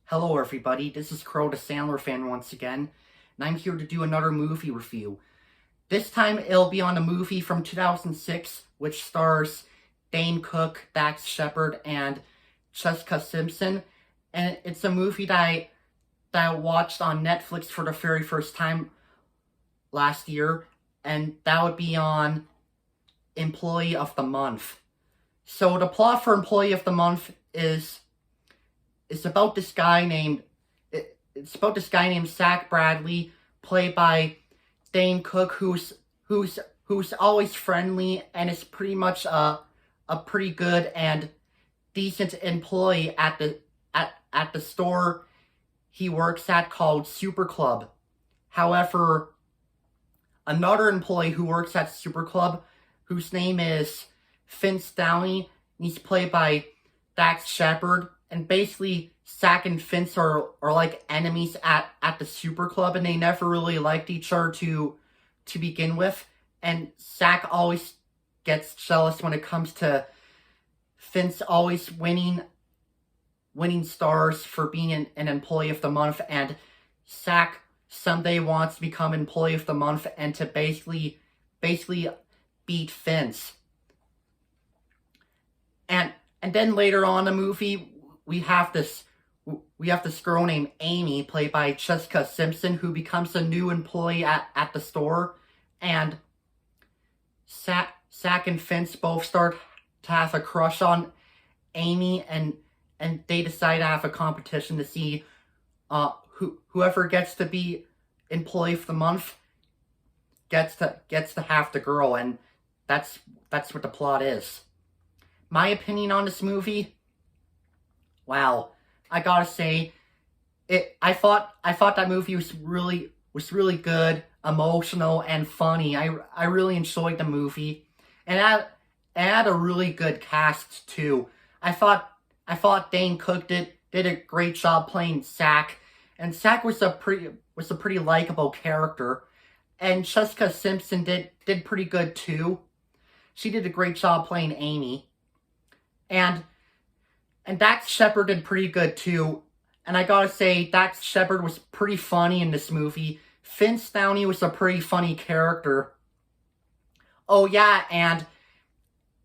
Hello everybody, this is Crow the Sandler fan once again, and I'm here to do another movie review. This time it'll be on a movie from 2006, which stars Dane Cook, Dax Shepard, and Jessica Simpson, and it's a movie that I watched on Netflix for the very first time last year, and that would be on Employee of the Month. So the plot for Employee of the Month is about this guy named Zach Bradley, played by Dane Cook, who's always friendly and is pretty much a pretty good and decent employee at the store he works at called Super Club. However, another employee who works at Super Club, whose name is Vince Downey, he's played by Dax Shepard. And basically, Zach and Vince are like enemies at the Super Club, and they never really liked each other to begin with. And Zach always gets jealous when it comes to Vince always winning stars for being an Employee of the Month, and Zach someday wants to become Employee of the Month and to basically beat Vince. And then later on in the movie, we have this girl named Amy, played by Jessica Simpson, who becomes a new employee at the store, and Zach and Vince both start to have a crush on Amy, and they decide to have a competition to see whoever gets to be Employee of the Month gets to have the girl, and that's what the plot is. My opinion on this movie. Wow, I gotta say, I thought that movie was really good, emotional, and funny. I really enjoyed the movie, and it had a really good cast too. I thought Dane Cook did a great job playing Zach, and Zach was a pretty likable character, and Jessica Simpson did pretty good too. She did a great job playing Amy, and Dax Shepard did pretty good too. And I gotta say, Dax Shepard was pretty funny in this movie. Vince Downey was a pretty funny character. Oh yeah, and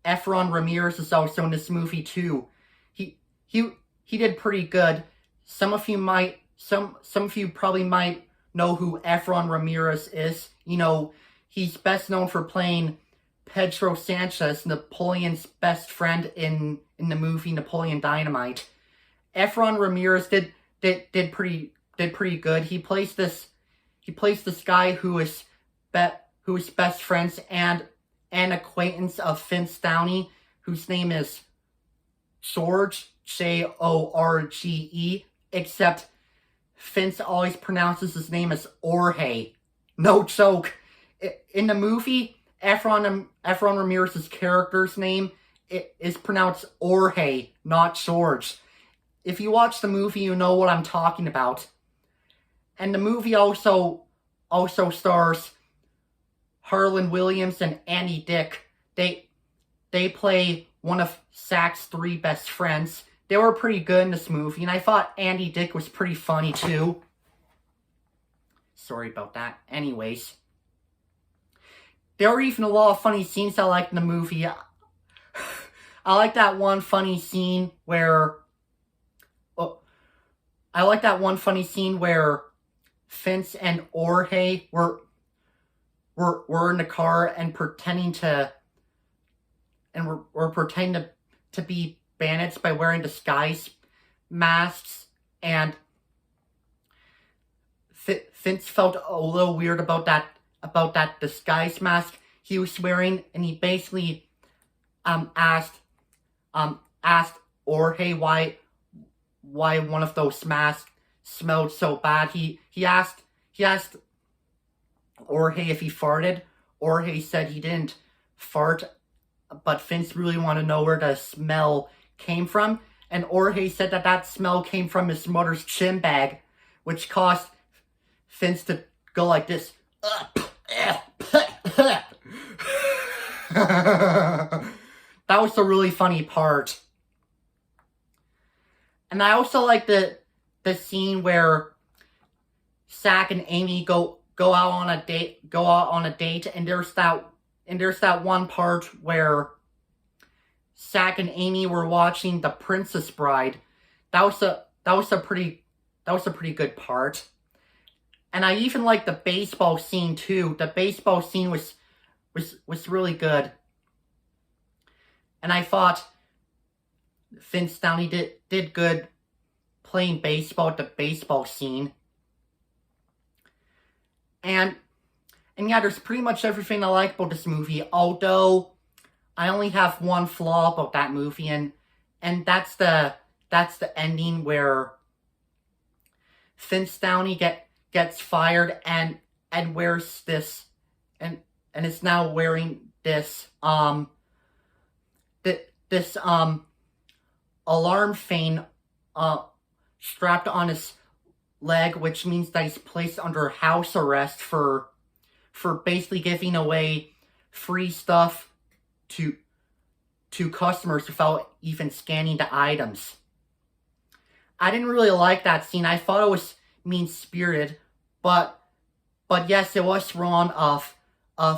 Efron Ramirez is also in this movie too. He did pretty good. Some of you probably might know who Efron Ramirez is. You know, he's best known for playing Pedro Sanchez, Napoleon's best friend in the movie Napoleon Dynamite. Efron Ramirez did pretty good. He plays this guy who is best friends and an acquaintance of Vince Downey, whose name is George, Jorge, except Vince always pronounces his name as Jorge. No joke. In the movie, Efron Ramirez's character's name is pronounced Jorge, not George. If you watch the movie, you know what I'm talking about. And the movie also stars Harlan Williams and Andy Dick. They play one of Zach's three best friends. They were pretty good in this movie, and I thought Andy Dick was pretty funny too. Sorry about that. Anyways, there were even a lot of funny scenes I liked in the movie. I like that one funny scene where Vince and Jorge were in the car and pretending to be bandits by wearing disguise masks, and Vince felt a little weird about that disguise mask he was wearing, and he basically asked Jorge why one of those masks smelled so bad. He asked Jorge if he farted. Jorge said he didn't fart, but Vince really wanted to know where the smell came from, and Jorge said that smell came from his mother's gym bag, which caused Vince to go like this. That was the really funny part. And I also like the scene where Zach and Amy go out on a date, and there's that one part where Zach and Amy were watching The Princess Bride. That was a pretty good part. And I even like the baseball scene too. The baseball scene was really good. And I thought Vince Downey did good playing baseball at the baseball scene. And yeah, there's pretty much everything I like about this movie, although I only have one flaw about that movie, and that's the ending where Vince Downey gets fired and wears this and is now wearing this alarm thing strapped on his leg, which means that he's placed under house arrest for basically giving away free stuff to customers without even scanning the items. I didn't really like that scene. I thought it was mean-spirited, but yes, it was wrong of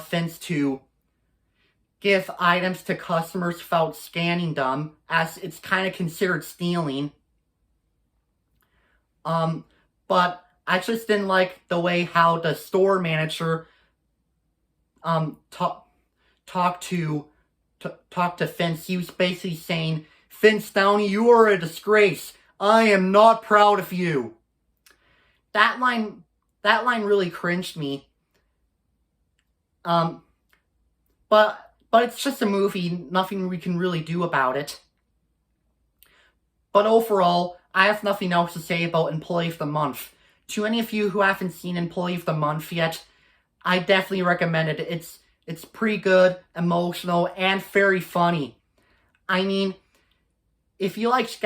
Vince to give items to customers without scanning them, as it's kind of considered stealing. But I just didn't like the way how the store manager talked to Vince. He was basically saying, "Vince Downey, you are a disgrace. I am not proud of you." That line really cringed me. But it's just a movie. Nothing we can really do about it. But overall, I have nothing else to say about Employee of the Month. To any of you who haven't seen Employee of the Month yet, I definitely recommend it. It's pretty good, emotional, and very funny. I mean, if you like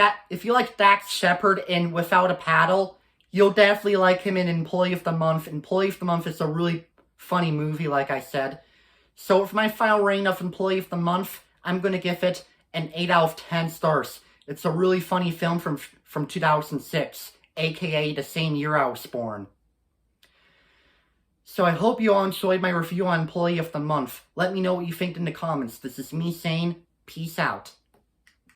Dax Shepard in Without a Paddle, you'll definitely like him in Employee of the Month. Employee of the Month is a really funny movie, like I said. So for my final rating of Employee of the Month, I'm going to give it an 8 out of 10 stars. It's a really funny film from 2006, aka the same year I was born. So I hope you all enjoyed my review on Employee of the Month. Let me know what you think in the comments. This is me saying, peace out.